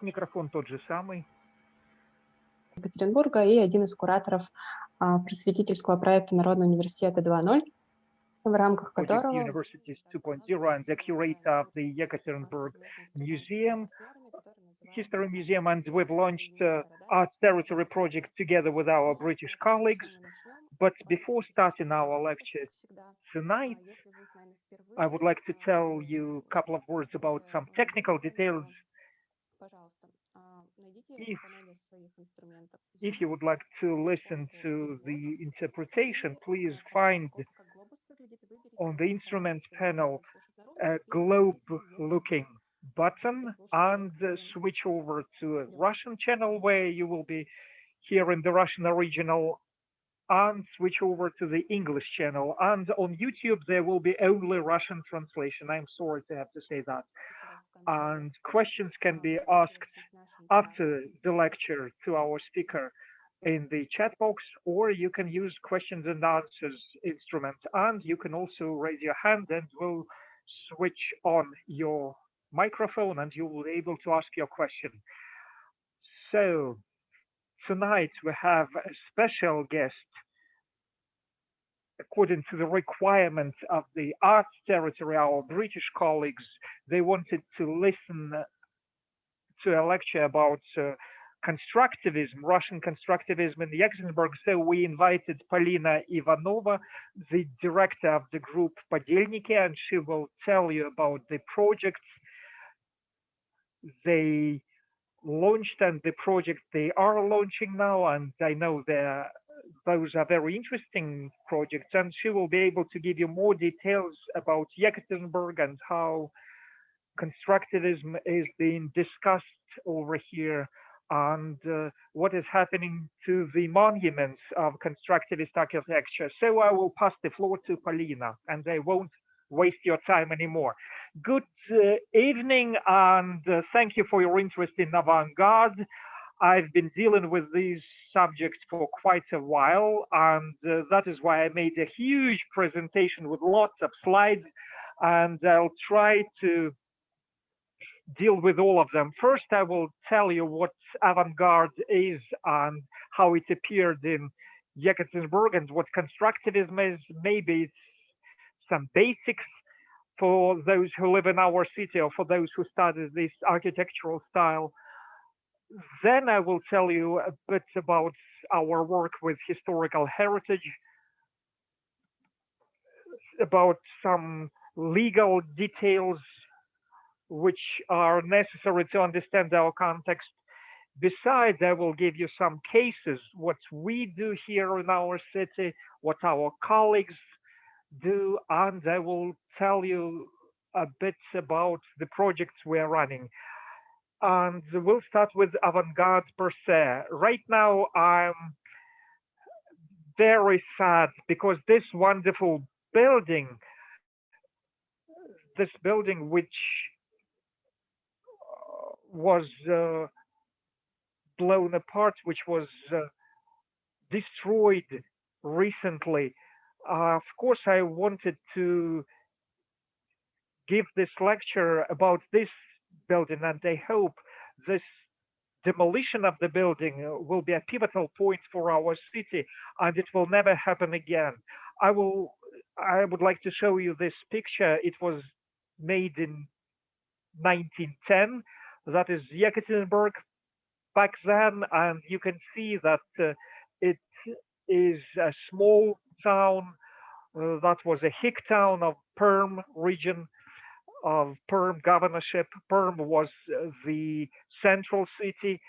Микрофон тот же самый. Екатеринбурга и один из кураторов просветительского проекта Народного университета 2.0, в рамках которого Universities 2.0 and the curator of the Yekaterinburg Museum, History Museum, and we've launched Art Territory project together with our British colleagues. But before starting our lecture tonight, I would like to tell you a couple of words about some technical details. If you would like to listen to the interpretation, please find on the instrument panel a globe-looking button and switch over to a Russian channel where you will be hearing the Russian original, and switch over to the English channel. And on YouTube, there will be only Russian translation. I'm sorry to have to say that. And questions can be asked after the lecture to our speaker in the chat box, or you can use questions and answers instrument. And you can also raise your hand and we'll switch on your microphone and you will be able to ask your question. So tonight we have a special guest. According to the requirements of the arts territory, our British colleagues, they wanted to listen to a lecture about constructivism, Russian constructivism in Yekaterinburg. So we invited Polina Ivanova, the director of the group Подельники, and she will tell you about the projects they launched and the project they are launching now. And I know those are very interesting projects, and she will be able to give you more details about Yekaterinburg and how constructivism is being discussed over here, and what is happening to the monuments of constructivist architecture. So I will pass the floor to Polina, and I won't waste your time anymore. Good evening, and thank you for your interest in avant-garde. I've been dealing with these subjects for quite a while, and that is why I made a huge presentation with lots of slides, and I'll try to deal with all of them. First, I will tell you what avant-garde is and how it appeared in Yekaterinburg and what constructivism is. Maybe it's some basics for those who live in our city or for those who study this architectural style. Then I will tell you a bit about our work with historical heritage, about some legal details which are necessary to understand our context. Besides, I will give you some cases, what we do here in our city, what our colleagues do, and I will tell you a bit about the projects we're running. And we'll start with avant-garde per se. Right now, I'm very sad because this wonderful building, which was blown apart, which was destroyed recently. Of course, I wanted to give this lecture about this building, and I hope this demolition of the building will be a pivotal point for our city, and it will never happen again. I would like to show you this picture. It was made in 1910. That is Yekaterinburg back then, and you can see that it is a small town. That was a hick town of Perm region, of Perm governorship. Perm was the central city,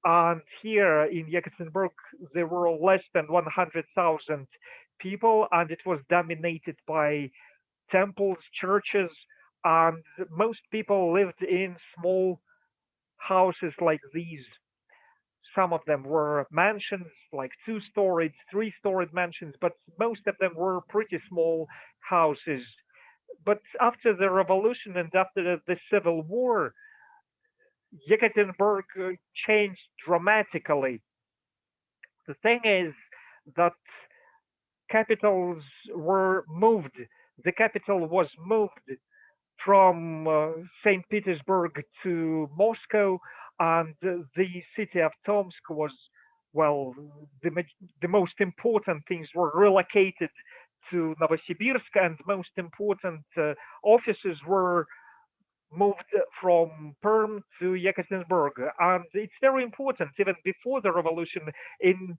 and here in Yekaterinburg there were less than 100,000 people, and it was dominated by temples, churches, and most people lived in small houses like these. Some of them were mansions, like 2-storied, 3-storied mansions, but most of them were pretty small houses. But after the revolution and after the civil war, Yekaterinburg changed dramatically. The thing is that capitals were moved. The capital was moved from St. Petersburg to Moscow, and the city of Tomsk was, well, the most important things were relocated to Novosibirsk, and most important offices were moved from Perm to Yekaterinburg. And it's very important, even before the revolution, in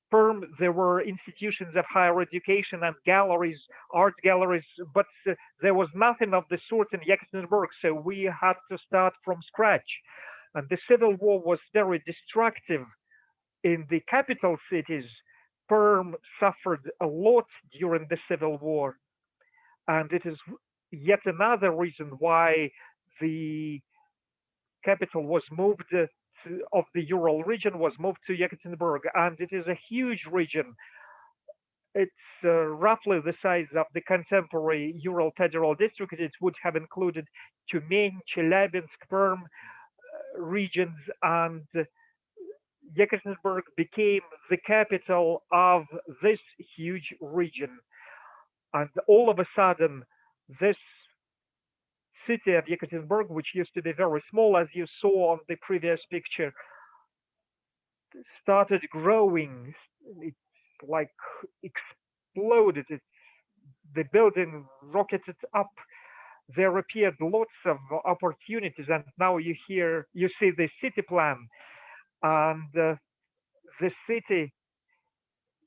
Perm there were institutions of higher education and galleries, art galleries, but there was nothing of the sort in Yekaterinburg, so we had to start from scratch. And the civil war was very destructive in the capital cities. Perm suffered a lot during the civil war, and it is yet another reason why the capital was moved of the Ural region was moved to Yekaterinburg, and it is a huge region. It's roughly the size of the contemporary Ural Federal District. It would have included Tyumen, Chelyabinsk, Perm regions, and Yekaterinburg became the capital of this huge region. And all of a sudden, this city of Yekaterinburg, which used to be very small, as you saw on the previous picture, started growing. It like exploded. The building rocketed up. There appeared lots of opportunities, and now you see the city plan, and the city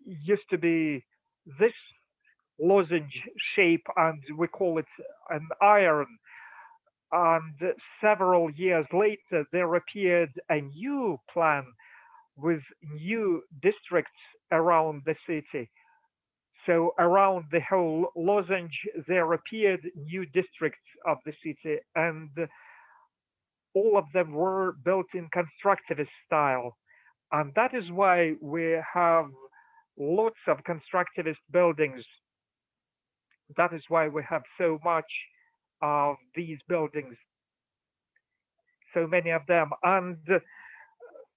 used to be this lozenge shape, and we call it an iron. And several years later, there appeared a new plan with new districts around the city. So around the whole lozenge, there appeared new districts of the city, and all of them were built in constructivist style. And that is why we have lots of constructivist buildings. That is why we have so much of these buildings, so many of them. And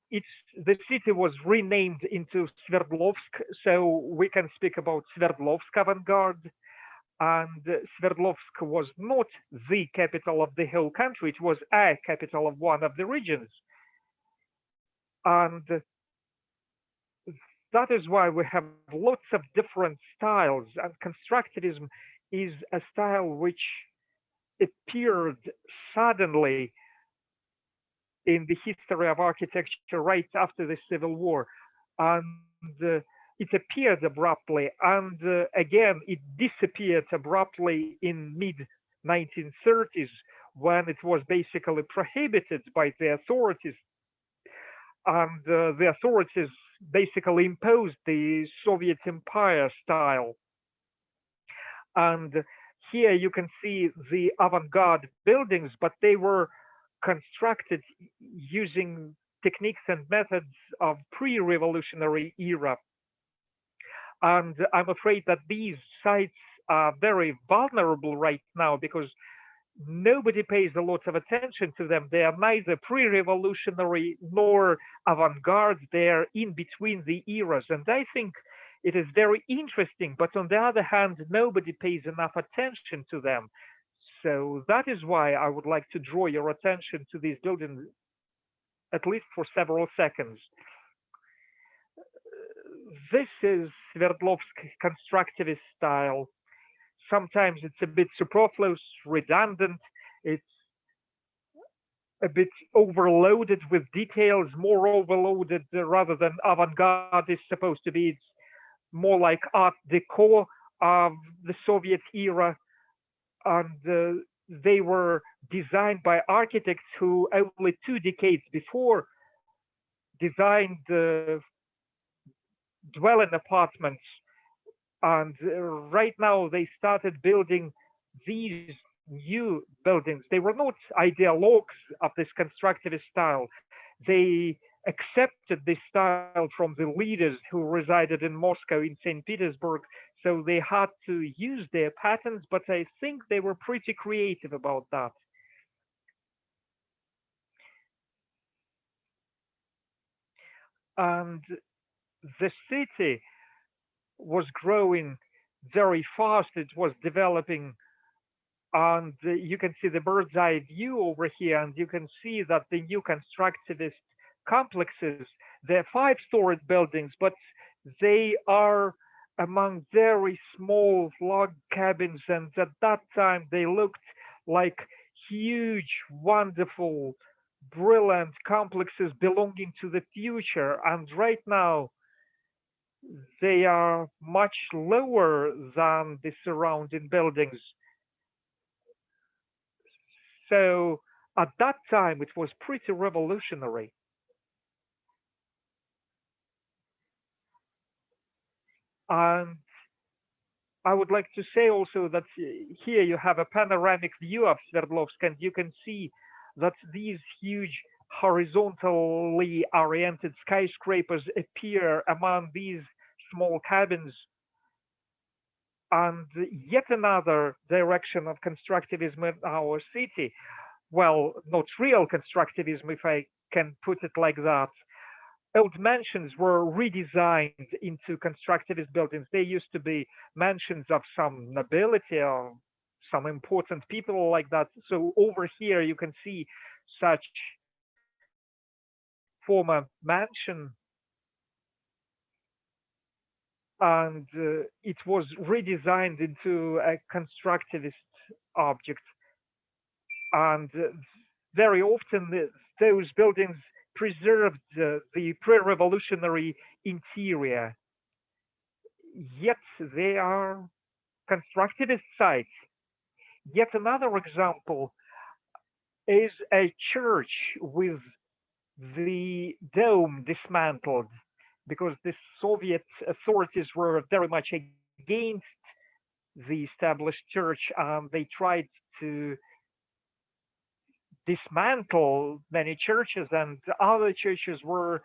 the city was renamed into Sverdlovsk, so we can speak about Sverdlovsk avant-garde. And Sverdlovsk was not the capital of the whole country, it was a capital of one of the regions. And that is why we have lots of different styles, and constructivism is a style which appeared suddenly in the history of architecture right after the Civil War. And it appeared abruptly, and again, it disappeared abruptly in mid-1930s, when it was basically prohibited by the authorities. And the authorities basically imposed the Soviet Empire style. And here you can see the avant-garde buildings, but they were constructed using techniques and methods of pre-revolutionary era. And I'm afraid that these sites are very vulnerable right now because nobody pays a lot of attention to them. They are neither pre-revolutionary nor avant-garde. They're in between the eras. And I think it is very interesting, but on the other hand, nobody pays enough attention to them. So that is why I would like to draw your attention to these buildings, at least for several seconds. This is Sverdlovsk constructivist style. Sometimes it's a bit superfluous, redundant. It's a bit overloaded with details, more overloaded rather than avant-garde is supposed to be. It's more like art deco of the Soviet era. And they were designed by architects who only 2 decades before designed dwelling apartments. And right now they started building these new buildings. They were not ideologues of this constructivist style. They accepted this style from the leaders who resided in Moscow, in St. Petersburg. So they had to use their patterns, but I think they were pretty creative about that. And the city was growing very fast. It was developing And you can see the bird's eye view over here, and you can see that the new constructivist complexes, they're five-storied buildings, but they are among very small log cabins, and at that time they looked like huge, wonderful, brilliant complexes belonging to the future. And right now they are much lower than the surrounding buildings. So at that time, it was pretty revolutionary. And I would like to say also that here you have a panoramic view of Sverdlovsk, and you can see that these huge horizontally oriented skyscrapers appear among these small cabins. And yet another direction of constructivism in our city, well, not real constructivism, if I can put it like that. Old mansions were redesigned into constructivist buildings. They used to be mansions of some nobility or some important people like that. So over here you can see such former mansion, and it was redesigned into a constructivist object. And very often those buildings preserved the pre-revolutionary interior, yet they are constructivist sites. Yet another example is a church with the dome dismantled because the Soviet authorities were very much against the established church, and they tried to dismantle many churches, and other churches were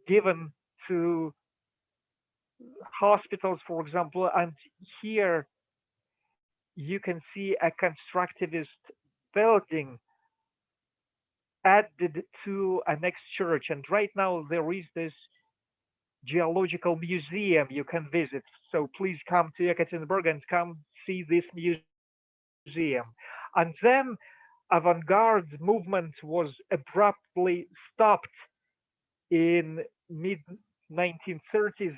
given to hospitals, for example. And here you can see a constructivist building added to a next church. And right now there is this Geological Museum you can visit. So please come to Yekaterinburg and come see this museum. And then avant-garde movement was abruptly stopped in mid 1930s.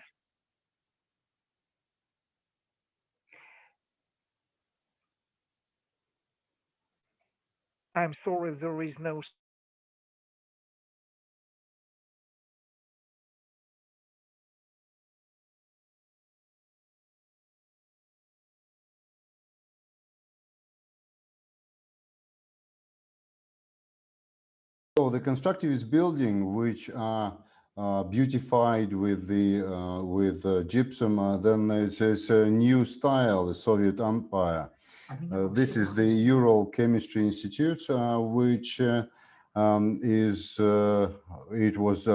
I'm sorry, there is no So the constructivist building, which are beautified with the gypsum, then it's a new style, the Soviet Empire. This is the Ural Chemistry Institute, which it was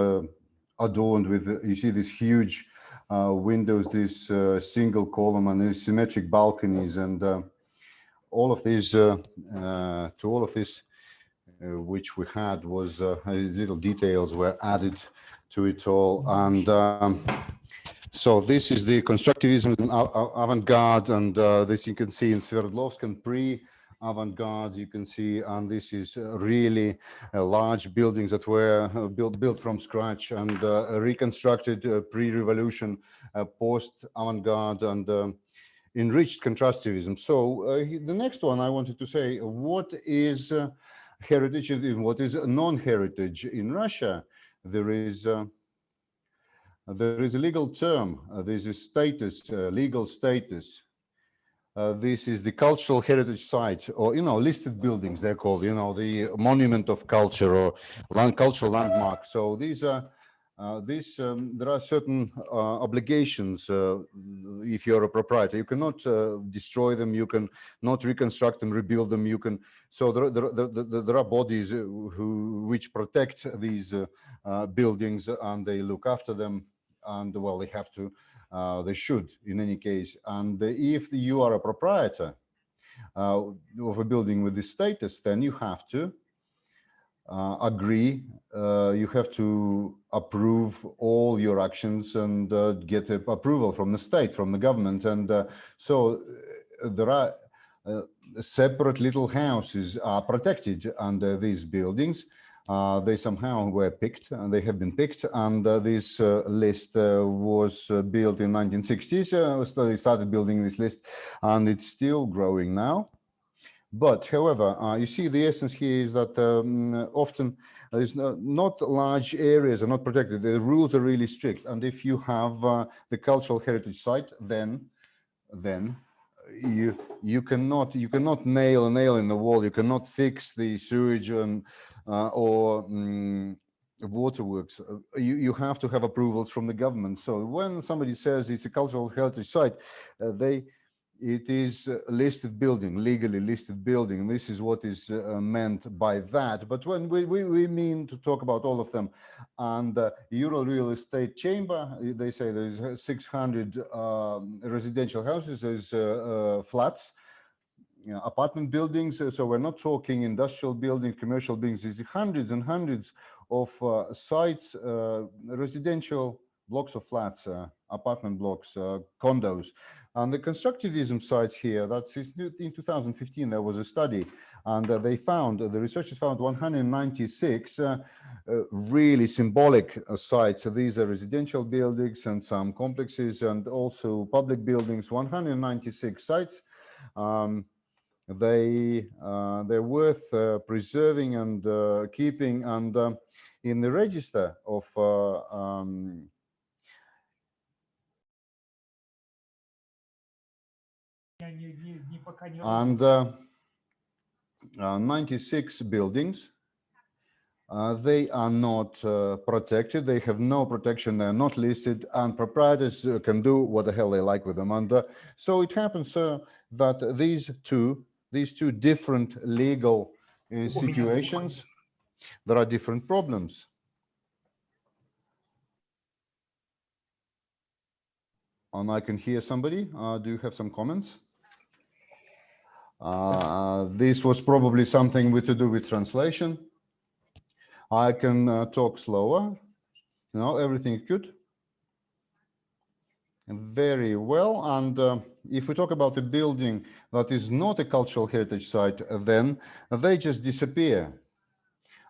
adorned with, you see, these huge windows, this single column, and these symmetric balconies, and all of these, to all of this, which we had was little details were added to it all. And so this is the constructivism and avant-garde, and this you can see in Sverdlovsk, and pre-avant-garde you can see, and this is really large buildings that were built from scratch and reconstructed pre-revolution, post-avant-garde, and enriched constructivism. So the next one I wanted to say, what is heritage and what is non-heritage in Russia? There is a legal term. There's a status, legal status. This is the cultural heritage site, or listed buildings. They're called, the monument of culture or cultural landmark. So these are there are certain obligations if you're a proprietor. You cannot destroy them. You can not reconstruct them, rebuild them. You can. So there are bodies which protect these buildings, and they look after them. And well, they have to. They should, in any case. And if you are a proprietor of a building with this status, then you have to agree, you have to approve all your actions and get approval from the state, from the government. And so there are separate little houses are protected under these buildings. They somehow were picked, and they have been picked, and this list was built in 1960s. So they started building this list, and it's still growing now. But however, you see the essence here is that often there's not large areas are not protected. The rules are really strict, and if you have the cultural heritage site, then you cannot nail a nail in the wall. You cannot fix the sewage and or waterworks. You have to have approvals from the government. So when somebody says it's a cultural heritage site, it is a listed building, legally listed building. This is what is meant by that. But when we mean to talk about all of them, and Euro Real Estate Chamber, they say there's 600 residential houses, there's flats, apartment buildings. So we're not talking industrial buildings, commercial buildings. There's hundreds and hundreds of sites, residential blocks of flats, apartment blocks, condos. And the constructivism sites here, that's in 2015, there was a study, and they found, the researchers found 196 really symbolic sites. So these are residential buildings and some complexes and also public buildings, 196 sites. They're worth preserving and keeping, and in the register of and 96 buildings. They are not protected. They have no protection. They're not listed, and proprietors can do what the hell they like with them. And so it happens that these two different legal situations, there are different problems. And I can hear somebody. Do you have some comments? This was probably something to do with translation. I can talk slower. No, everything's good. Very well. And if we talk about a building that is not a cultural heritage site, then they just disappear.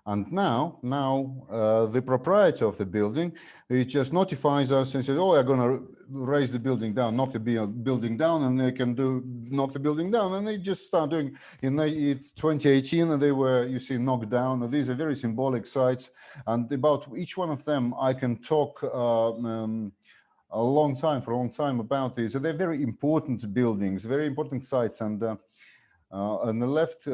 And now the proprietor of the building, it just notifies us and says, oh, we're going to raise the building down, knock the building down, and they can knock the building down. And they just start doing, in 2018, and they were, you see, knocked down. These are very symbolic sites. And about each one of them, I can talk for a long time about these. So they're very important buildings, very important sites. And on the left,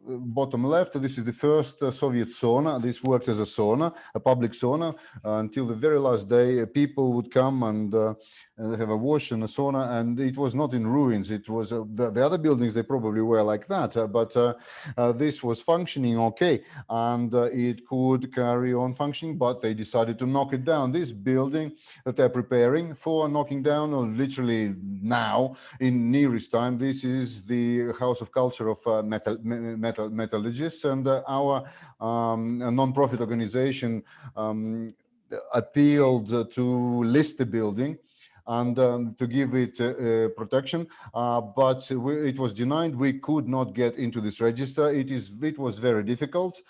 bottom left, this is the first Soviet sauna. This worked as a sauna, a public sauna, until the very last day. People would come and have a wash and a sauna, and it was not in ruins. It was the other buildings, they probably were like that, but this was functioning okay, and it could carry on functioning, but they decided to knock it down. This building that they're preparing for knocking down, or literally now in nearest time, this is the House of Culture of metallurgists, and our non-profit organization appealed to list the building and to give it protection, but it was denied. We could not get into this register. It was very difficult.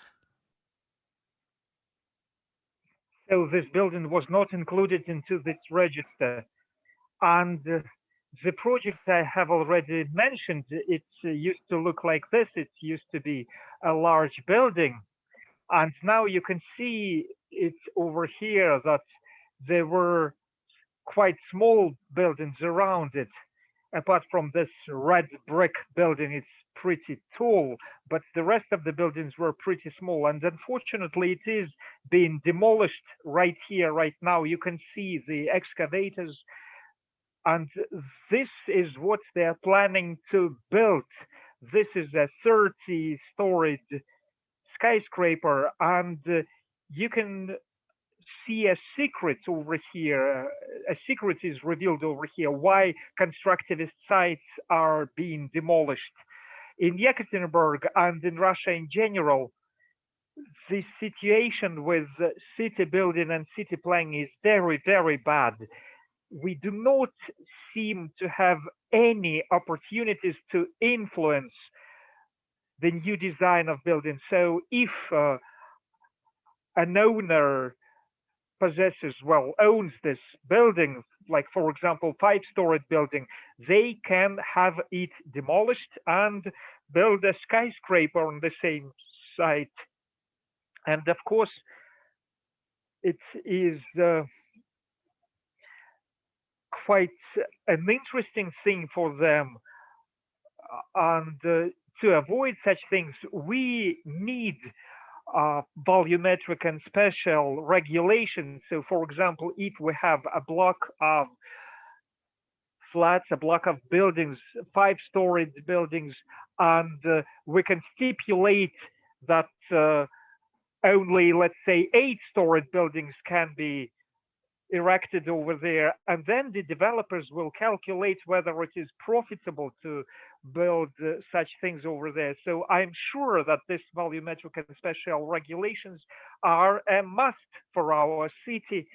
So this building was not included into this register. And the project I have already mentioned, it used to look like this. It used to be a large building. And now you can see it over here that there were quite small buildings around it. Apart from this red brick building, it's pretty tall, but the rest of the buildings were pretty small. And unfortunately, it is being demolished right here, right now. You can see the excavators. And this is what they're planning to build. This is a 30-storied skyscraper, and you can see a secret over here. A secret is revealed over here, why constructivist sites are being demolished. In Yekaterinburg and in Russia in general, the situation with city building and city planning is very, very bad. we do not seem to have any opportunities to influence the new design of buildings. So if an owner owns this building, like for example, 5-storied building, they can have it demolished and build a skyscraper on the same site. And of course, it is quite an interesting thing for them. And to avoid such things, we need volumetric and special regulations. So for example, if we have a block of flats, a block of buildings, 5-storied buildings, and we can stipulate that only, let's say, 8-storied buildings can be erected over there, and then the developers will calculate whether it is profitable to build such things over there. So I'm sure that this volumetric and special regulations are a must for our city.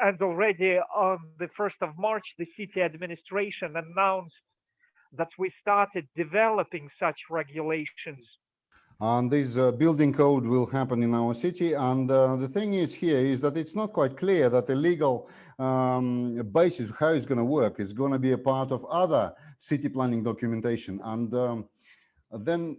And already on the 1st of March, the city administration announced that we started developing such regulations. And this building code will happen in our city. And the thing is here is that it's not quite clear that the legal basis, how it's going to work, is going to be a part of other city planning documentation. And then,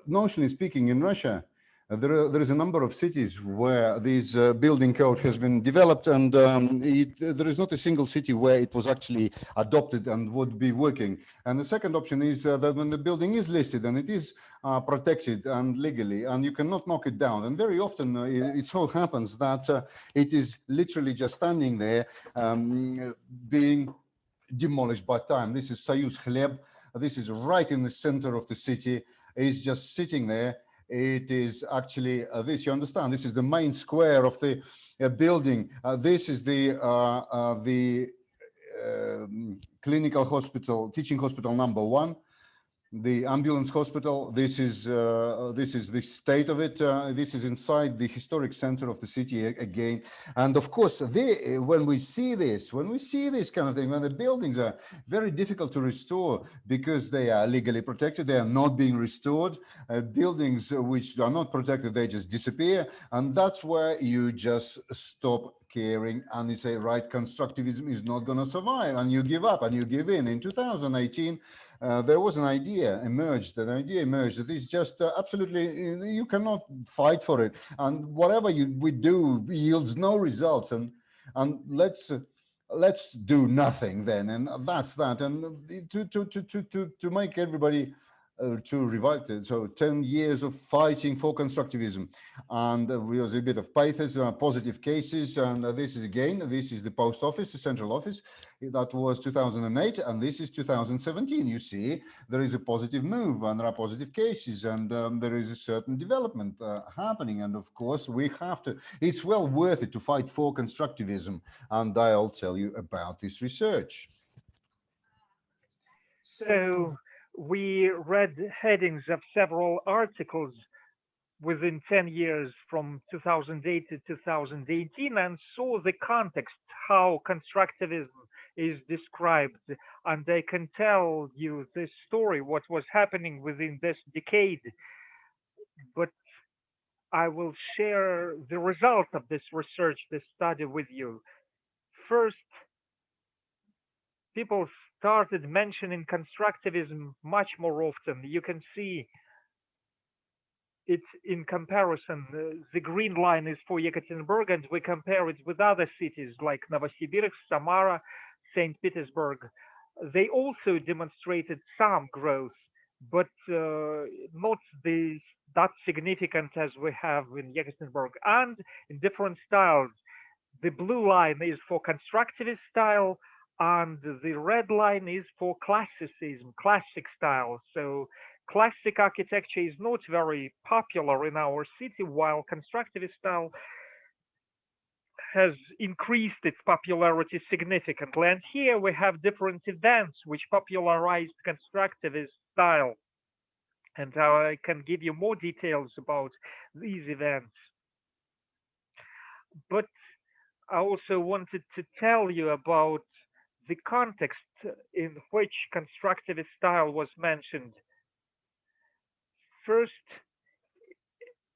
notionally speaking, in Russia, there is a number of cities where this building code has been developed, and there is not a single city where it was actually adopted and would be working. And the second option is that when the building is listed and it is protected and legally, and you cannot knock it down. And very often it so happens that it is literally just standing there being demolished by time. This is Soyuz Khleb. This is right in the center of the city. It's just sitting there. It is actually this, you understand, this is the main square of the building. This is the clinical hospital, teaching hospital #1, the ambulance hospital. This is the state of it. This is inside the historic center of the city again. And of course, when we see this kind of thing, when the buildings are very difficult to restore because they are legally protected, they are not being restored. Buildings which are not protected, they just disappear. And that's where you just stop caring and you say, right, constructivism is not going to survive, and you give up and you give in. In 2018, there was an idea emerged that is just absolutely, you cannot fight for it, and whatever we do yields no results, and let's do nothing then, and that's that. And to make everybody to revive it. So 10 years of fighting for constructivism, and we was a bit of pathos, positive cases, and this is the post office, the central office. That was 2008, and this is 2017. You see, there is a positive move, and there are positive cases, and there is a certain development happening. And of course, we have to. It's well worth it to fight for constructivism, and I'll tell you about this research. So we read headings of several articles within 10 years from 2008 to 2018 and saw the context, how constructivism is described. And I can tell you this story, what was happening within this decade. But I will share the result of this research, this study with you. First, people started mentioning constructivism much more often. You can see it in comparison. The green line is for Yekaterinburg, and we compare it with other cities like Novosibirsk, Samara, St. Petersburg. They also demonstrated some growth, but not that significant as we have in Yekaterinburg, and in different styles. The blue line is for constructivist style, and the red line is for classicism, classic style. So classic architecture is not very popular in our city, while constructivist style has increased its popularity significantly. And here we have different events which popularized constructivist style. And I can give you more details about these events. But I also wanted to tell you about the context in which constructivist style was mentioned. First,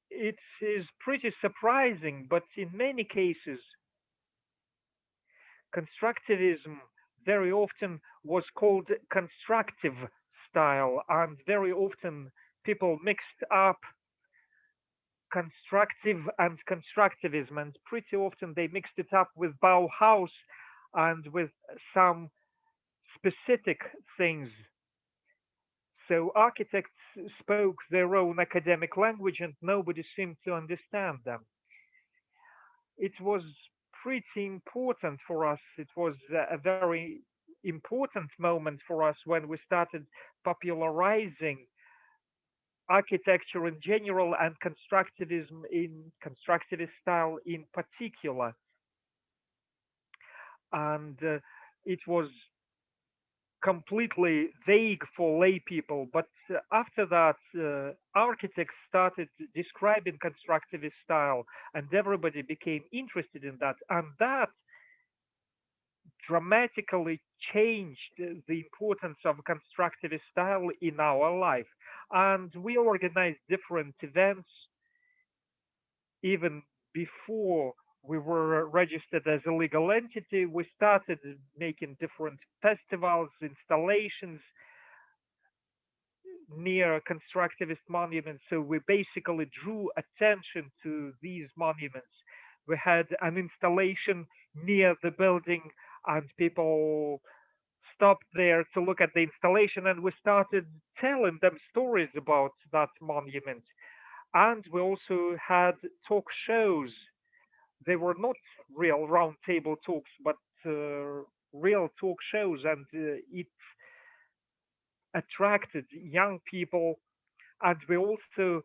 it is pretty surprising, but in many cases, constructivism very often was called constructive style, and very often people mixed up constructive and constructivism, and pretty often they mixed it up with Bauhaus and with some specific things. So architects spoke their own academic language and nobody seemed to understand them. It was pretty important for us. It was a very important moment for us when we started popularizing architecture in general and constructivism in constructivist style in particular. And it was completely vague for lay people. But after that, architects started describing constructivist style, and everybody became interested in that. And that dramatically changed the importance of constructivist style in our life. And we organized different events even before we were registered as a legal entity. We started making different festivals, installations near constructivist monuments. So we basically drew attention to these monuments. We had an installation near the building, and people stopped there to look at the installation, and we started telling them stories about that monument. And we also had talk shows. They were not real roundtable talks, but real talk shows, and it attracted young people. And we also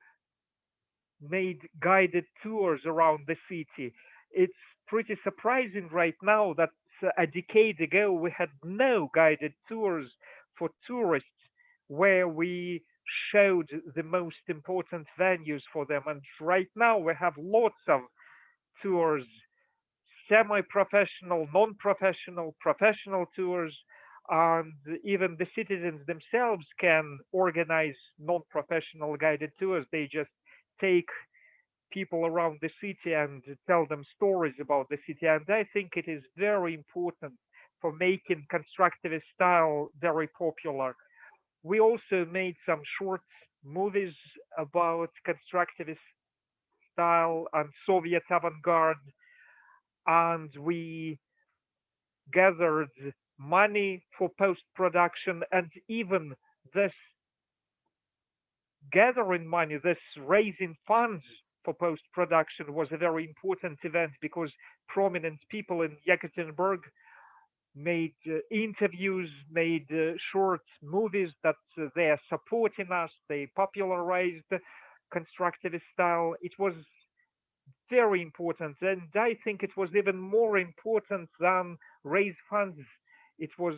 made guided tours around the city. It's pretty surprising right now that a decade ago we had no guided tours for tourists where we showed the most important venues for them. And right now we have lots of tours, semi-professional, non-professional, professional tours, and even the citizens themselves can organize non-professional guided tours. They just take people around the city and tell them stories about the city. And I think it is very important for making constructivist style very popular. We also made some short movies about constructivist style and Soviet avant-garde, and we gathered money for post-production. And even this gathering money, this raising funds for post-production was a very important event because prominent people in Yekaterinburg made interviews, made short movies that they are supporting us. They popularized constructivist style. It was very important, and I think it was even more important than raise funds. It was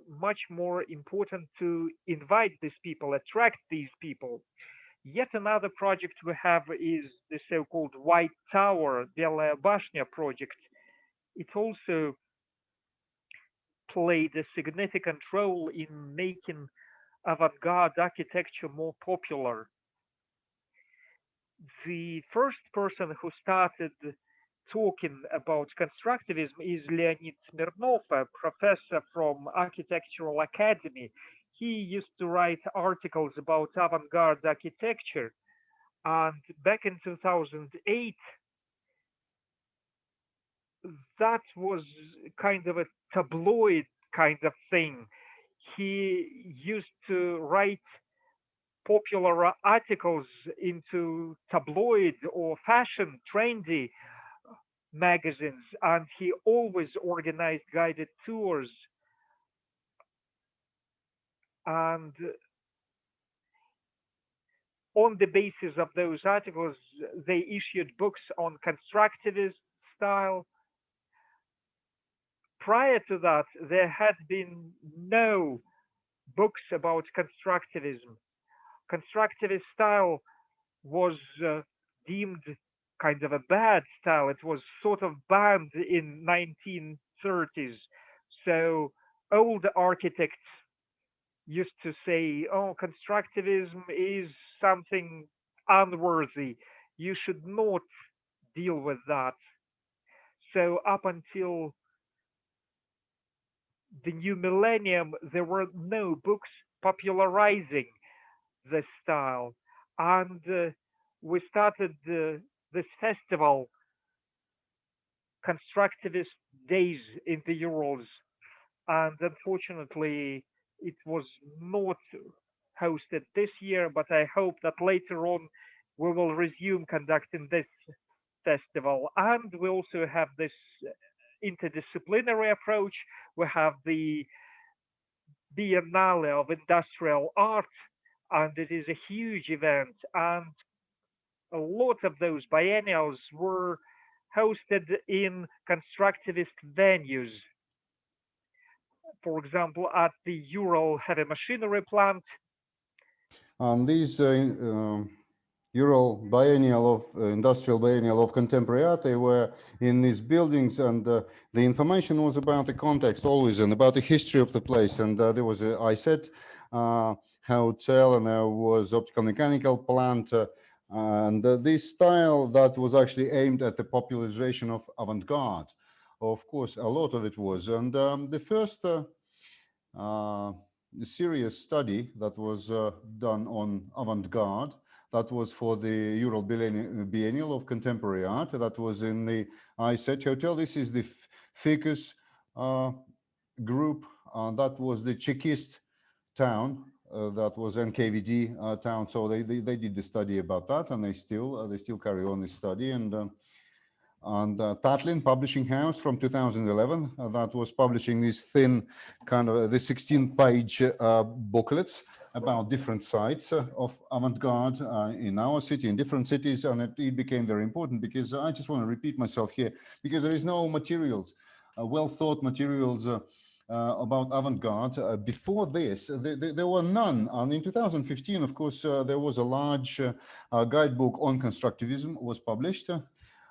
much more important to invite these people, attract these people. Yet another project we have is the so-called White Tower, Белая Башня project. It also played a significant role in making avant-garde architecture more popular. The first person who started talking about constructivism is Leonid Smirnov, a professor from Architectural Academy. He used to write articles about avant-garde architecture, and back in 2008, that was kind of a tabloid kind of thing. He used to write popular articles into tabloid or fashion trendy magazines, and he always organized guided tours. And on the basis of those articles, they issued books on constructivist style. Prior to that, there had been no books about constructivism. Constructivist style was deemed kind of a bad style. It was sort of banned in 1930s. So old architects used to say, "Oh, constructivism is something unworthy. You should not deal with that." So up until the new millennium, there were no books popularizing this style, and we started this festival, Constructivist Days in the Urals, and unfortunately, it was not hosted this year. But I hope that later on we will resume conducting this festival, and we also have this interdisciplinary approach. We have the Biennale of Industrial Art, and it is a huge event. And a lot of those biennials were hosted in constructivist venues. For example, at the Ural Heavy Machinery Plant. These Ural Biennial of Industrial Biennial of Contemporary Art, they were in these buildings, and the information was about the context always and about the history of the place. And there was a ISET hotel, and there was optical mechanical plant, and this style that was actually aimed at the popularization of avant-garde. Of course, a lot of it was. And the first serious study that was done on avant-garde, that was for the Ural Biennial of Contemporary Art. That was in the ISET Hotel. This is the Ficus group. That was the Czechist town. That was NKVD town. So they did the study about that, and they still carry on this study. And Tatlin Publishing House from 2011, that was publishing these thin kind of the 16-page booklets about different sites of avant-garde in our city, in different cities, and it became very important because I just want to repeat myself here, because there is no materials, well-thought materials about avant-garde. Before this, there were none. And in 2015, of course, there was a large guidebook on constructivism was published.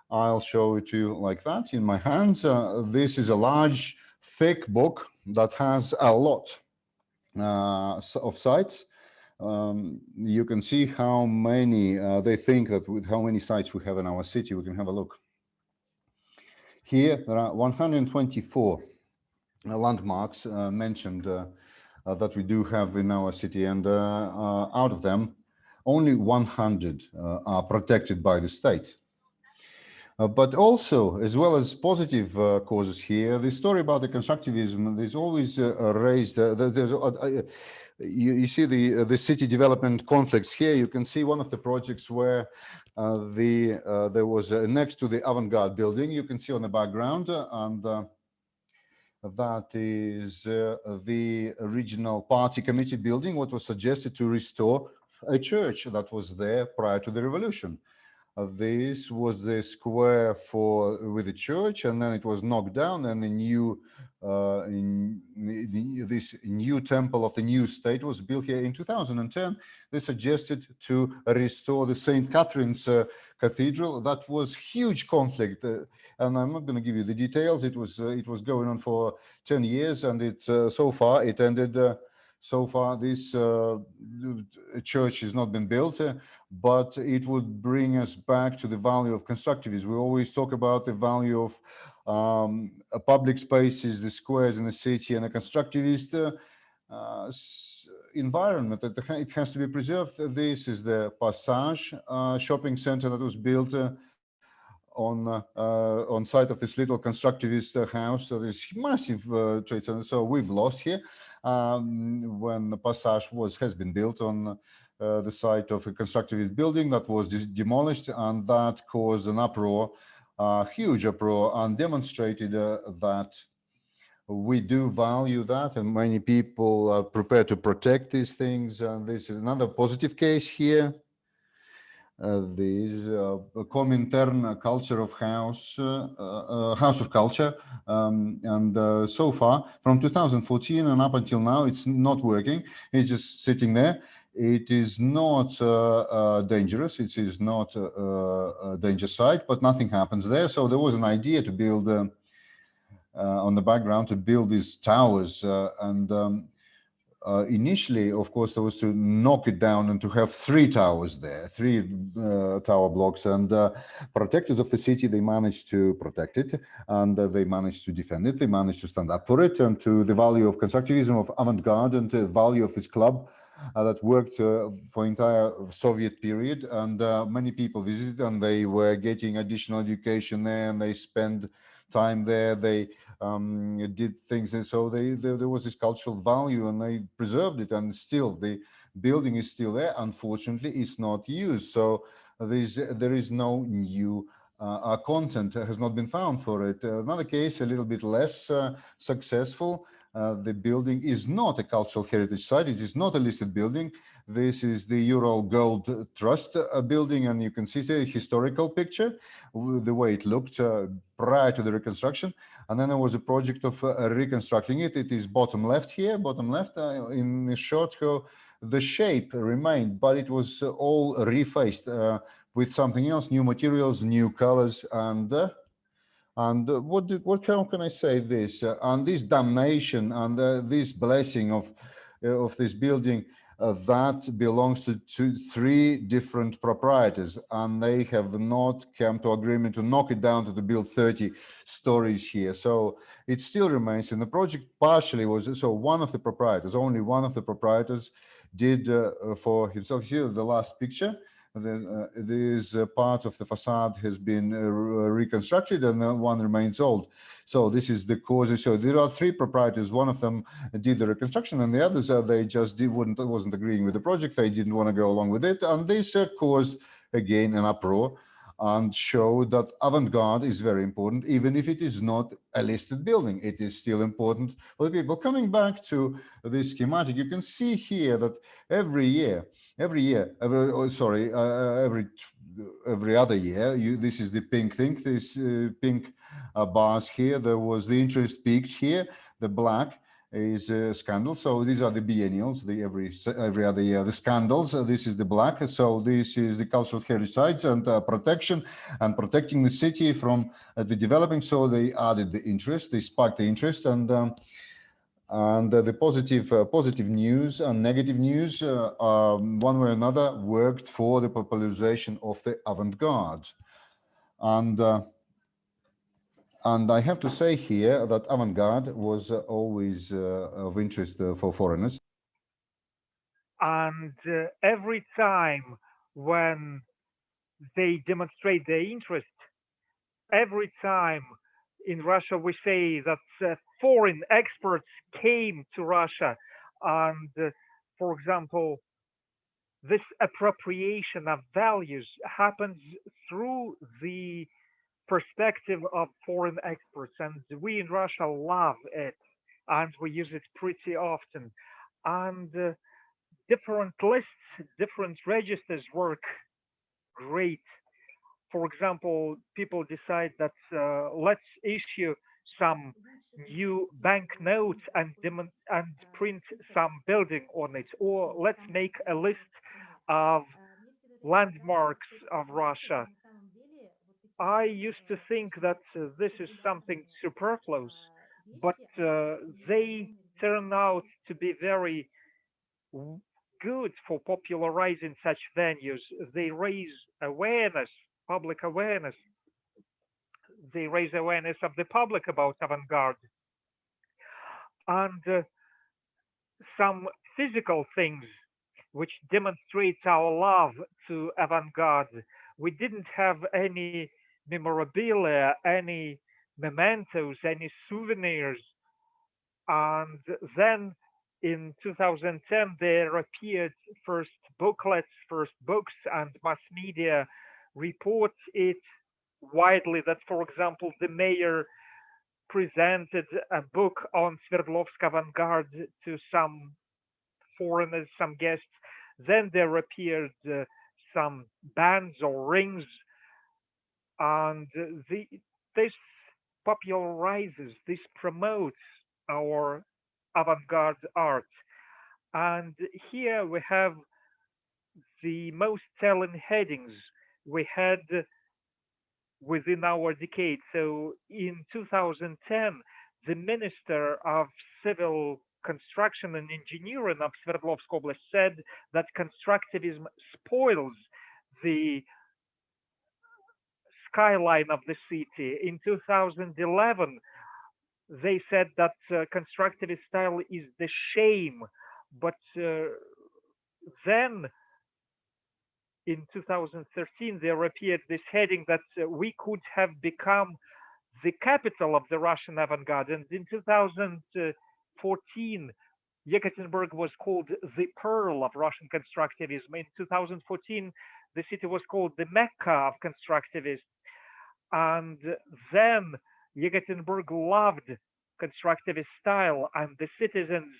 I'll show it to you like that in my hands. This is a large, thick book that has a lot of sites. You can see how many, they think that with how many sites we have in our city. We can have a look. Here, there are 124 landmarks mentioned that we do have in our city, and out of them, only 100 are protected by the state. But also, as well as positive causes here, the story about the constructivism is always raised. You see the city development conflicts here. You can see one of the projects where there was next to the avant-garde building. You can see on the background, and that is the regional party committee building. What was suggested to restore a church that was there prior to the revolution. This was the square with the church, and then it was knocked down, and the new this new temple of the new state was built here in 2010. They suggested to restore the St. Catherine's Cathedral. That was huge conflict, and I'm not going to give you the details. It was going on for 10 years, and it's so far it ended. So far, this church has not been built, but it would bring us back to the value of constructivism. We always talk about the value of public spaces, the squares in the city, and a constructivist environment. That it has to be preserved. This is the Passage shopping center that was built on site of this little constructivist house. So this massive trade center. So we've lost here when the Passage has been built on the site of a constructivist building that was demolished, and that caused an uproar, huge uproar, and demonstrated that we do value that, and many people are prepared to protect these things. And this is another positive case here. This Comintern culture of house of culture, and so far from 2014 and up until now, it's not working. It's just sitting there. It is not dangerous. It is not a danger site, but nothing happens there. So there was an idea to build on the background to build these towers. Initially, of course, there was to knock it down and to have 3 towers there, 3 tower blocks. And protectors of the city, they managed to protect it, and they managed to defend it. They managed to stand up for it, and to the value of constructivism, of avant-garde, and to the value of this club that worked for entire Soviet period. And many people visited, and they were getting additional education there, and they spent time there. They did things, and so there was this cultural value, and they preserved it, and still the building is still there. Unfortunately, it's not used, so there is no new content has not been found for it. Another case, a little bit less successful. The building is not a cultural heritage site. It is not a listed building. This is the Ural Gold Trust building, and you can see the historical picture, the way it looked prior to the reconstruction. And then there was a project of reconstructing it. It is bottom left here, bottom left in the shot. The shape remained, but it was all refaced with something else, new materials, new colors, and how can I say this? And this damnation and this blessing of this building that belongs to 3 different proprietors, and they have not come to agreement to knock it down to build 30 stories here. So it still remains, and the project partially was, so one of the proprietors, only one of the proprietors did for himself. Here, the last picture. This part of the facade has been reconstructed, and one remains old. So this is the cause. So there are 3 proprietors. One of them did the reconstruction, and the others they just wasn't agreeing with the project. They didn't want to go along with it, and this caused again an uproar, and showed that avant-garde is very important, even if it is not a listed building. It is still important for the people. Coming back to this schematic, you can see here that every other year, this is the pink thing, this pink bars here, there was the interest peaked here, the black is scandal. So these are the biennials, the every other year, the scandals. This is the black. So this is the cultural heritage sites and protection and protecting the city from the developing. So they added the interest, they sparked the interest, and the positive news and negative news, one way or another, worked for the popularization of the avant-garde. And I have to say here that avant-garde was always of interest for foreigners. And every time when they demonstrate their interest, every time in Russia we say that foreign experts came to Russia, and for example, this appropriation of values happens through the perspective of foreign experts, and we in Russia love it, and we use it pretty often. And different lists, different registers work great. For example, people decide that let's issue some new banknotes and print some building on it, or let's make a list of landmarks of Russia. I used to think that this is something superfluous, but they turn out to be very good for popularizing such venues. They raise awareness, public awareness. They raise awareness of the public about avant-garde, and some physical things which demonstrates our love to avant-garde. We didn't have any memorabilia, any mementos, any souvenirs. And then in 2010, there appeared first booklets, first books, and mass media report it widely that, for example, the mayor presented a book on Sverdlovsk avant-garde to some foreigners, some guests. Then there appeared some bands or rings, and this popularizes, this promotes our avant-garde art. And here we have the most telling headings we had within our decade. So in 2010, the Minister of Civil Construction and Engineering of Sverdlovsk Oblast said that constructivism spoils the skyline of the city. In 2011, they said that constructivist style is the shame, but then in 2013 there appeared this heading that we could have become the capital of the Russian avant-garde, and in 2014 Yekaterinburg was called the pearl of Russian constructivism. In 2014 the city was called the Mecca of constructivists, and then Yekaterinburg loved constructivist style, and the citizens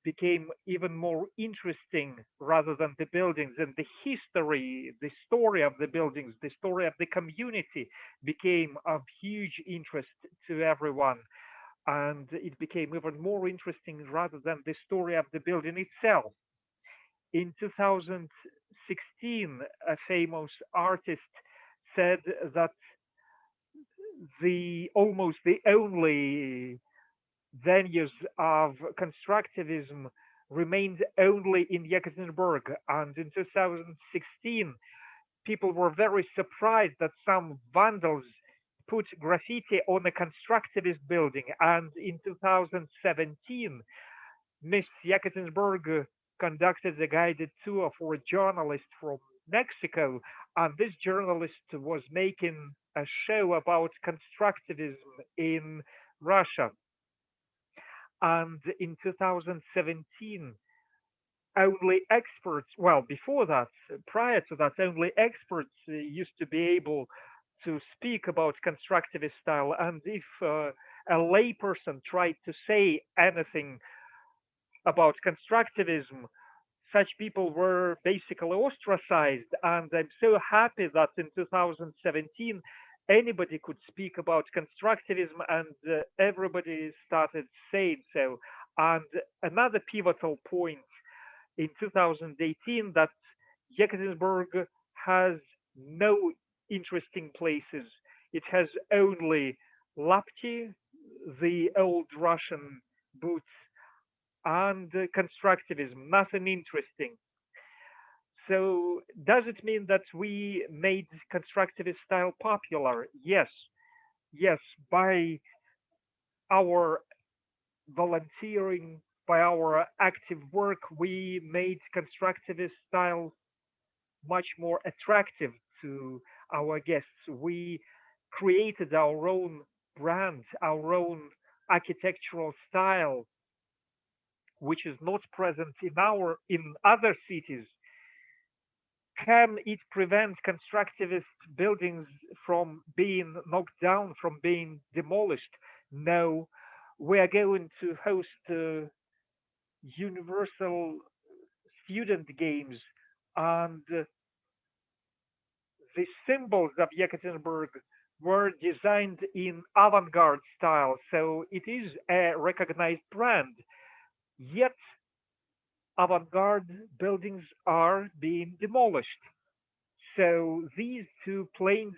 became even more interesting rather than the buildings, and the history, the story of the buildings, the story of the community became of huge interest to everyone, and it became even more interesting rather than the story of the building itself. In 2016, a famous artist said that the almost the only venues of constructivism remained only in Yekaterinburg. And in 2016, people were very surprised that some vandals put graffiti on a constructivist building. And in 2017, Miss Yekaterinburg conducted a guided tour for a journalist from Mexico. And this journalist was making a show about constructivism in Russia. And in 2017, only experts, well, before that, prior to that, only experts used to be able to speak about constructivist style. And if a layperson tried to say anything about constructivism, such people were basically ostracized. And I'm so happy that in 2017, anybody could speak about constructivism, and everybody started saying so. And another pivotal point in 2018, that Yekaterinburg has no interesting places. It has only Lapti, the old Russian boots, and constructivism, nothing interesting. So does it mean that we made constructivist style popular? Yes, yes, by our volunteering, by our active work, we made constructivist style much more attractive to our guests. We created our own brand, our own architectural style, which is not present in other cities. Can it prevent constructivist buildings from being knocked down, from being demolished? No. We are going to host universal student games, and the symbols of Yekaterinburg were designed in avant-garde style, so it is a recognized brand. Yet avant-garde buildings are being demolished. So these two planes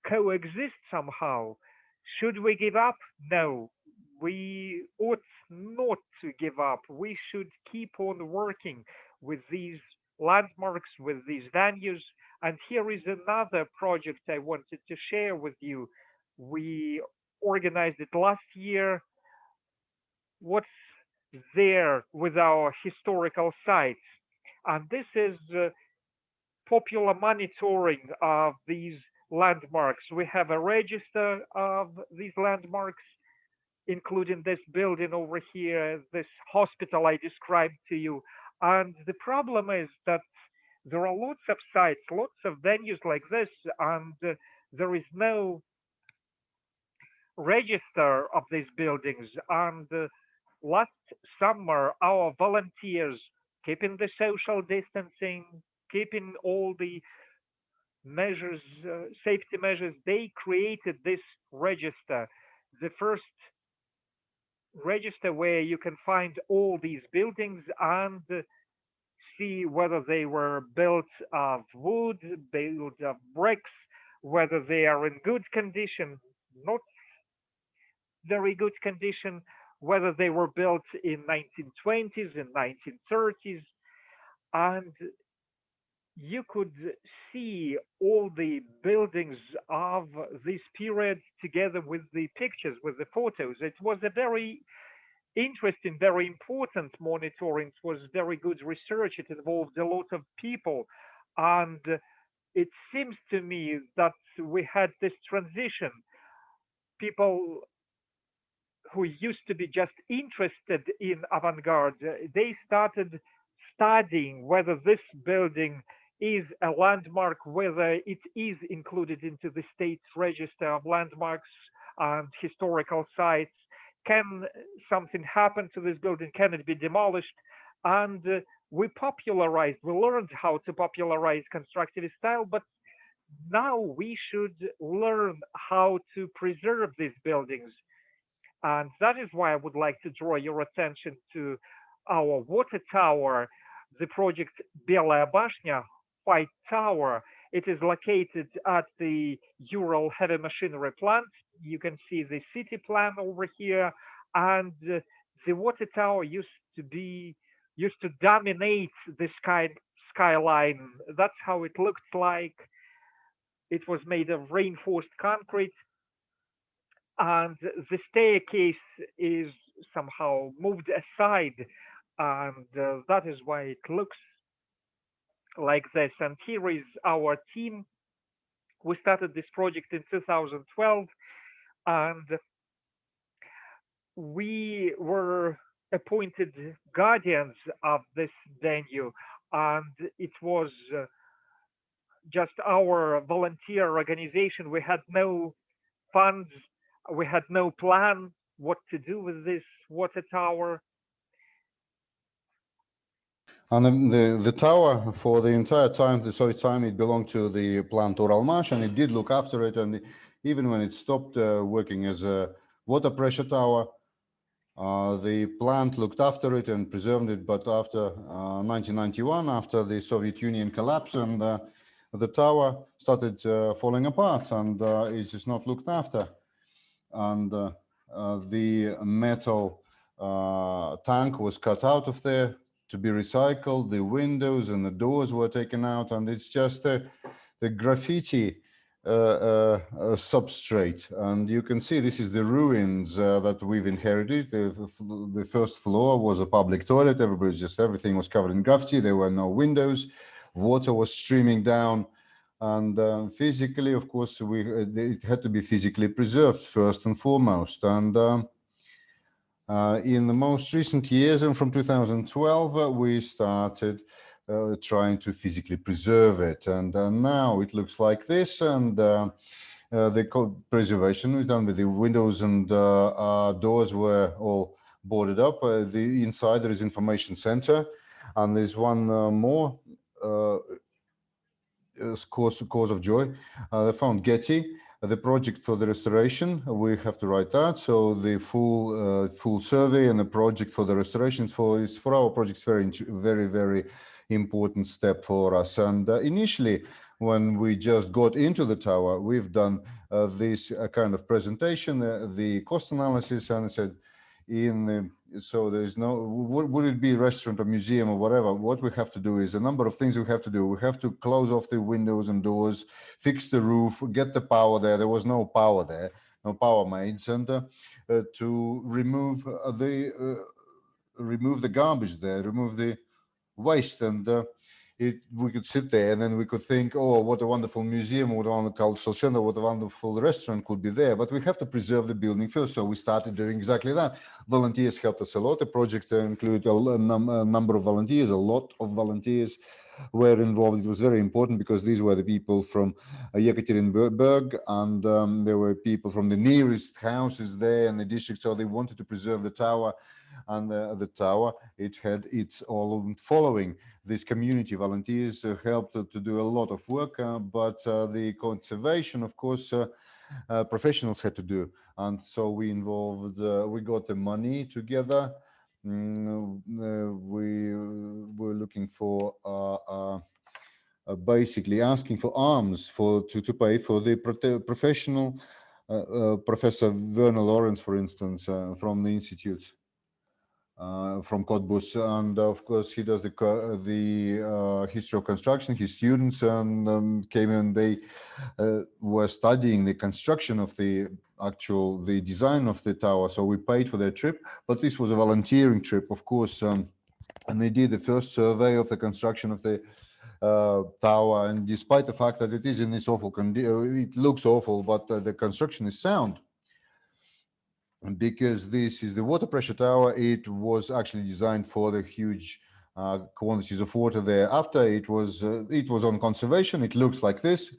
coexist somehow. Should we give up? No, we ought not to give up. We should keep on working with these landmarks, with these venues. And here is another project I wanted to share with you. We organized it last year. What's there with our historical sites? And this is popular monitoring of these landmarks. We have a register of these landmarks, including this building over here, this hospital I described to you. And the problem is that there are lots of sites, lots of venues like this, and there is no register of these buildings. And last summer, our volunteers, keeping the social distancing, keeping all the measures, safety measures, they created this register, the first register where you can find all these buildings and see whether they were built of wood, built of bricks, whether they are in good condition, not very good condition, whether they were built in 1920s and 1930s. And you could see all the buildings of this period together with the pictures, with the photos. It was a very interesting, very important monitoring. It was very good research. It involved a lot of people. And it seems to me that we had this transition. People who used to be just interested in avant-garde, they started studying whether this building is a landmark, whether it is included into the state register of landmarks and historical sites. Can something happen to this building? Can it be demolished? And we popularized, we learned how to popularize constructivist style, but now we should learn how to preserve these buildings. And that is why I would like to draw your attention to our water tower, the project Белая Башня, White Tower. It is located at the Ural Heavy Machinery Plant. You can see the city plan over here. And the water tower used to dominate the skyline. That's how it looked like. It was made of reinforced concrete, and the staircase is somehow moved aside, and that is why it looks like this. And here is our team. We started this project in 2012, and we were appointed guardians of this venue, and it was just our volunteer organization. We had no funds, we had no plan what to do with this water tower. And the tower, for the entire time, the Soviet time, it belonged to the plant Uralmash, and it did look after it. And even when it stopped working as a water pressure tower, the plant looked after it and preserved it. But after 1991, after the Soviet Union collapsed, and the tower started falling apart, and it is not looked after. And the metal tank was cut out of there to be recycled. The windows and the doors were taken out, and it's just the graffiti substrate. And you can see this is the ruins that we've inherited. The first floor was a public toilet. Everything was covered in graffiti. There were no windows. Water was streaming down. And physically, of course, it had to be physically preserved first and foremost. And in the most recent years, and from 2012, we started trying to physically preserve it. And now it looks like this. And the preservation was done with the windows and doors were all boarded up. The inside there is information center, and there's one more. Cause of joy. They found Getty, the project for the restoration. We have to write that. So the full survey and the project for the restoration for our project very important step for us. And initially, when we just got into the tower, we've done this kind of presentation, the cost analysis, and said, so there's no, would it be a restaurant or museum or whatever? What we have to do is a number of things we have to do. We have to close off the windows and doors, fix the roof, get the power there. There was no power there, no power mains, and to remove the garbage there, remove the waste, and we could sit there and then we could think, oh, what a wonderful museum, what a wonderful cultural center, what a wonderful restaurant could be there. But we have to preserve the building first. So we started doing exactly that. Volunteers helped us a lot. The project included a number of volunteers, a lot of volunteers were involved. It was very important because these were the people from Yekaterinburg, and there were people from the nearest houses there in the district. So they wanted to preserve the tower. And the tower, it had its own following. These community volunteers helped to do a lot of work, but the conservation, of course, professionals had to do. And so we got the money together, we were looking for basically asking for alms to pay for the professional Professor Werner Lawrence, for instance, from the institute. From Cottbus, and of course he does the history of construction. His students came and they were studying the construction of the design of the tower. So we paid for their trip, but this was a volunteering trip, of course. And they did the first survey of the construction of the tower. And despite the fact that it is in this awful condition, it looks awful, but the construction is sound. Because this is the water pressure tower, it was actually designed for the huge quantities of water there. After it was on conservation, it looks like this.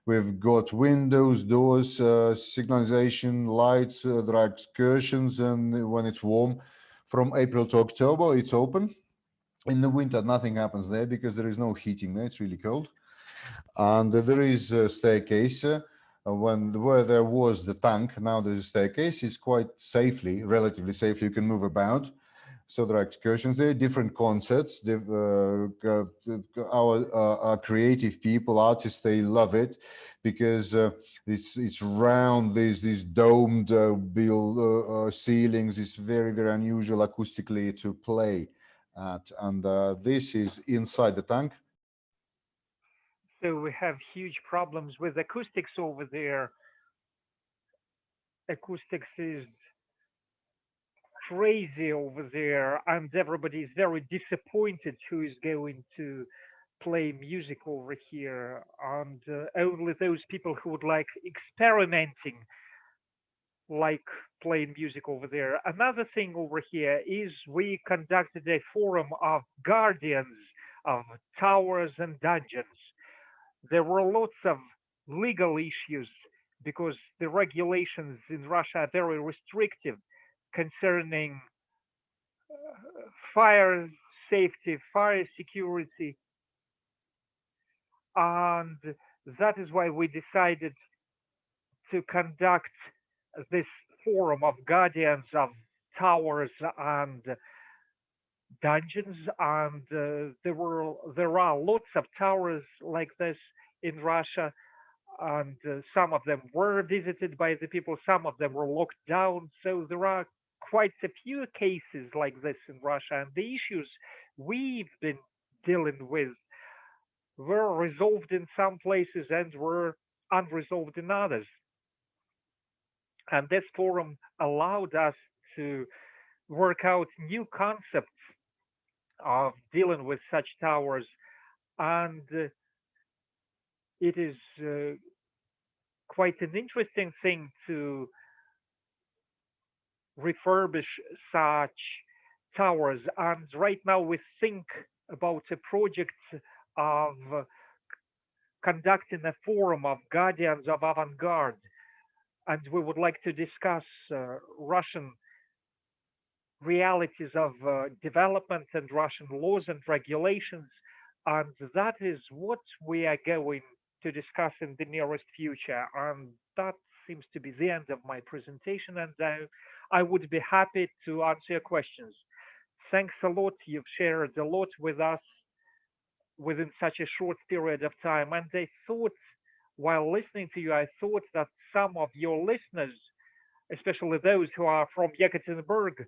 We've got windows, doors, signalization, lights, there are excursions, and when it's warm, from April to October, it's open. In the winter, nothing happens there because there is no heating there, it's really cold. And there is a staircase. Where there was the tank, now there's a staircase. It's quite relatively safely, you can move about. So there are excursions there, different concerts. Our creative people, artists, they love it because it's round. There's these domed ceilings. It's very, very unusual acoustically to play at. And this is inside the tank. So we have huge problems with acoustics over there. Acoustics is crazy over there, and everybody is very disappointed who is going to play music over here. And only those people who would like experimenting like playing music over there. Another thing over here is we conducted a forum of guardians of towers and dungeons. There were lots of legal issues because the regulations in Russia are very restrictive concerning fire safety, fire security. And that is why we decided to conduct this forum of guardians of towers and dungeons. And there are lots of towers like this in Russia, and some of them were visited by the people, some of them were locked down. So there are quite a few cases like this in Russia, and the issues we've been dealing with were resolved in some places and were unresolved in others. And this forum allowed us to work out new concepts of dealing with such towers. And it is quite an interesting thing to refurbish such towers. And right now we think about a project of conducting a forum of guardians of avant-garde. And we would like to discuss Russian realities of development and Russian laws and regulations. And that is what we are going to discuss in the nearest future. And that seems to be the end of my presentation. And I would be happy to answer your questions. Thanks a lot. You've shared a lot with us within such a short period of time. And I thought, while listening to you, I thought that some of your listeners, especially those who are from Yekaterinburg,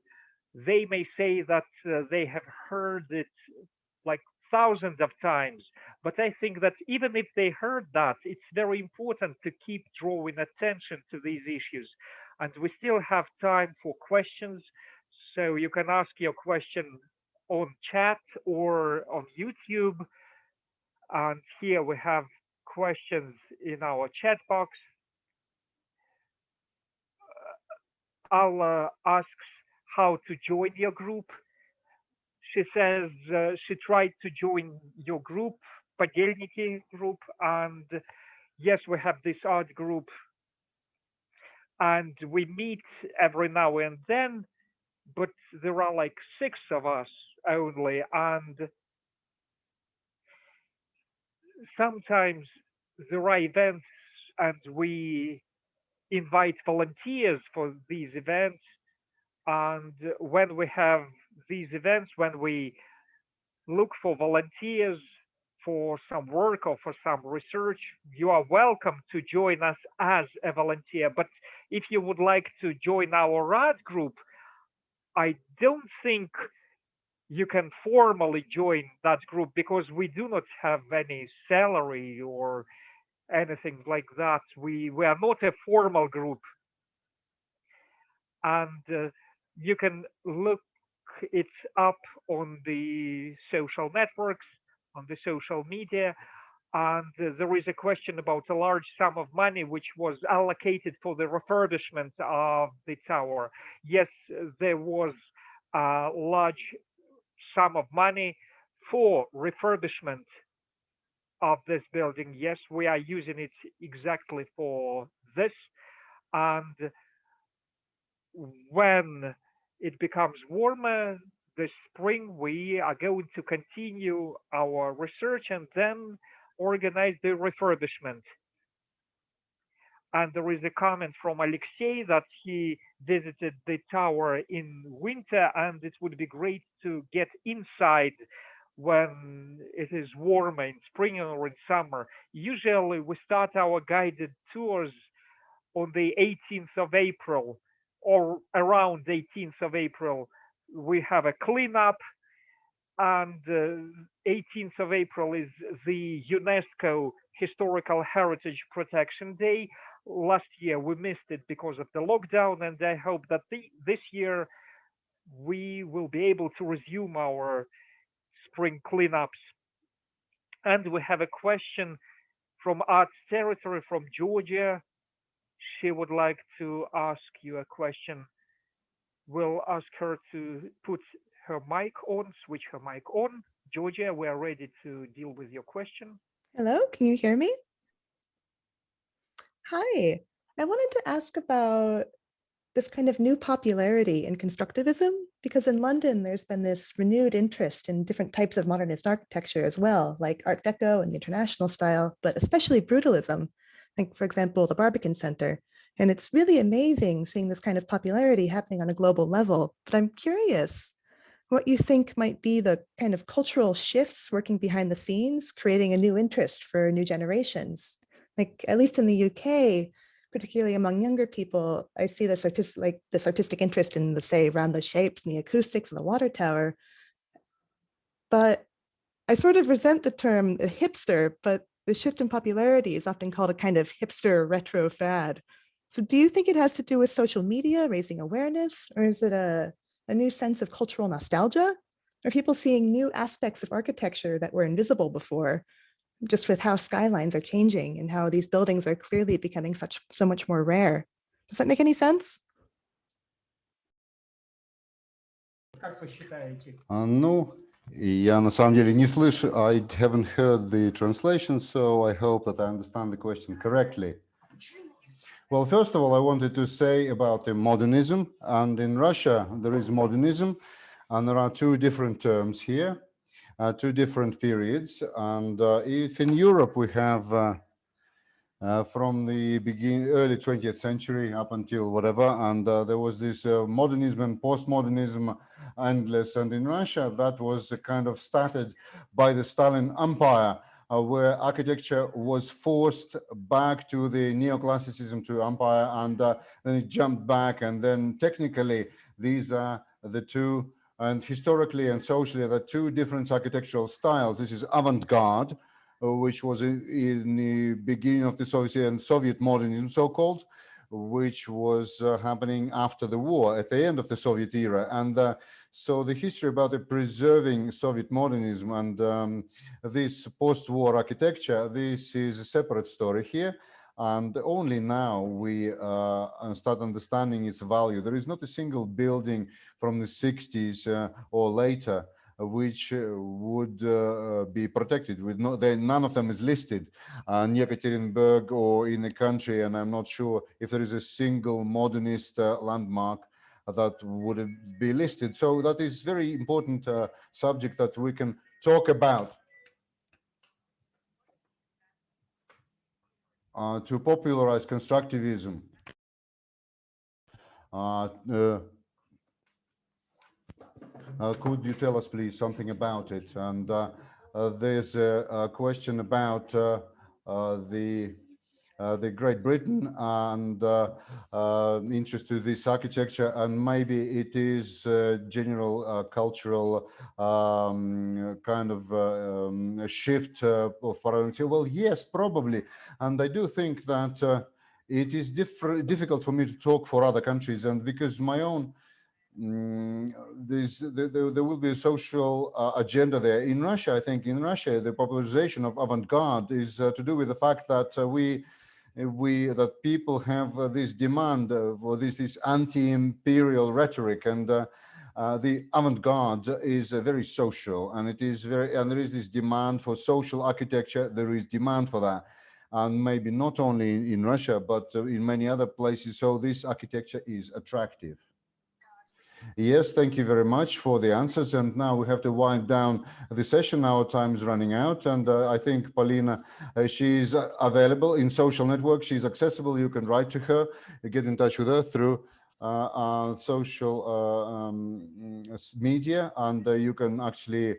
they may say that they have heard it like thousands of times. But I think that even if they heard that, it's very important to keep drawing attention to these issues. And we still have time for questions. So you can ask your question on chat or on YouTube. And here we have questions in our chat box. Alla asks how to join your group. She says she tried to join your group, Подельники group, and yes, we have this art group, and we meet every now and then, but there are like 6 of us only, and sometimes there are events and we invite volunteers for these events. And when we have these events, when we look for volunteers for some work or for some research, you are welcome to join us as a volunteer. But if you would like to join our art group, I don't think you can formally join that group because we do not have any salary or anything like that. We are not a formal group, and you can look it up on the social networks, on the social media. And there is a question about a large sum of money which was allocated for the refurbishment of the tower. Yes, there was a large sum of money for refurbishment of this building. Yes, we are using it exactly for this. And when it becomes warmer this spring, we are going to continue our research and then organize the refurbishment. And there is a comment from Alexei that he visited the tower in winter, and it would be great to get inside when it is warmer in spring or in summer. Usually we start our guided tours on the 18th of April or around 18th of April. We have a cleanup, and 18th of April is the UNESCO Historical Heritage Protection Day. Last year we missed it because of the lockdown, and I hope that this year we will be able to resume our spring cleanups. And we have a question from Arts Territory from Georgia. She would like to ask you a question. We'll ask her to put her mic on, switch her mic on. Georgia, we are ready to deal with your question. Hello, can you hear me? Hi, I wanted to ask about this kind of new popularity in constructivism, because in London, there's been this renewed interest in different types of modernist architecture as well, like Art Deco and the International style, but especially brutalism, like, for example, the Barbican Center. And it's really amazing seeing this kind of popularity happening on a global level. But I'm curious what you think might be the kind of cultural shifts working behind the scenes, creating a new interest for new generations. Like, at least in the UK, particularly among younger people, I see this artistic interest in the, say, around the shapes and the acoustics of the water tower. But I sort of resent the term hipster, but the shift in popularity is often called a kind of hipster retro fad. So do you think it has to do with social media raising awareness, or is it a new sense of cultural nostalgia? Are people seeing new aspects of architecture that were invisible before, just with how skylines are changing and how these buildings are clearly becoming so much more rare? Does that make any sense? Ну, я на самом деле не слышу, I haven't heard the translation, so I hope that I understand the question correctly. Well, first of all, I wanted to say about the modernism, and in Russia, there is modernism, and there are two different terms here, two different periods. And if in Europe we have from the early 20th century up until whatever, and there was this modernism and postmodernism endless, and in Russia that was kind of started by the Stalin Empire, where architecture was forced back to the neoclassicism to empire, and then it jumped back, and then technically these are the two, and historically and socially, the two different architectural styles. This is avant-garde, which was in the beginning of the Soviet modernism, so-called, which was happening after the war, at the end of the Soviet era. And so the history about the preserving Soviet modernism and this post-war architecture, this is a separate story here. And only now we start understanding its value. There is not a single building from the 60s or later which would be protected. With none of them is listed in Yekaterinburg or in the country, and I'm not sure if there is a single modernist landmark that would be listed. So that is very important subject that we can talk about. To popularize constructivism. Could you tell us, please, something about it? And there's a question about the Great Britain and interest to this architecture, and maybe it is general cultural kind of a shift of foreign. Well, yes, probably, and I do think that it is difficult for me to talk for other countries, and because my own there will be a social agenda there. In Russia, I think in Russia, the popularization of avant-garde is to do with the fact that that people have this demand for this anti-imperial rhetoric, and the avant-garde is very social, and it is and there is this demand for social architecture. There is demand for that, and maybe not only in Russia, but in many other places. So this architecture is attractive. Yes, thank you very much for the answers. And now we have to wind down the session. Our time is running out. And I think Polina, she's available in social networks. She's accessible. You can write to her, get in touch with her through social media, and you can actually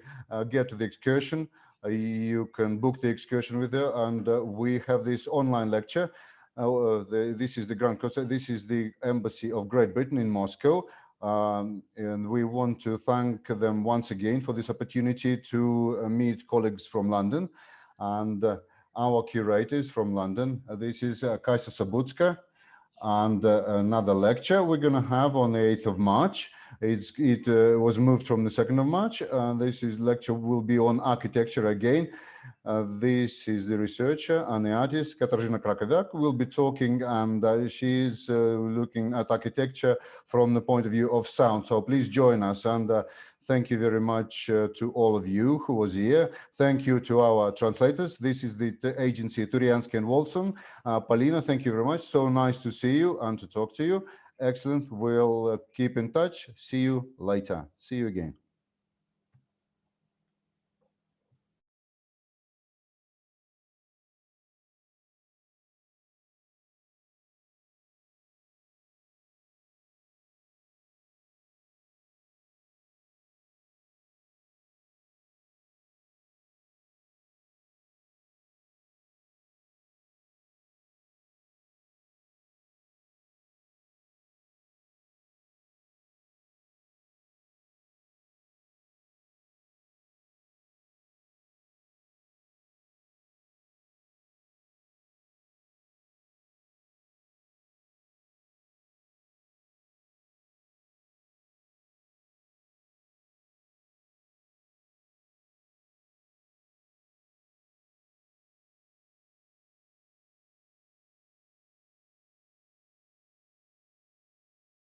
get to the excursion. You can book the excursion with her. And we have this online lecture. This is the Grand Concert. This is the Embassy of Great Britain in Moscow. And we want to thank them once again for this opportunity to meet colleagues from London and our curators from London. This is Kasia Sabutska, and another lecture we're going to have on the 8th of March. It was moved from the 2nd of March. This lecture will be on architecture again. This is the researcher and the artist, Katarzyna Krakowiak, will be talking, and she's looking at architecture from the point of view of sound. So please join us, and thank you very much to all of you who was here. Thank you to our translators. This is the agency Turiansky and Wolson. Polina, thank you very much. So nice to see you and to talk to you. Excellent. We'll keep in touch. See you later. See you again.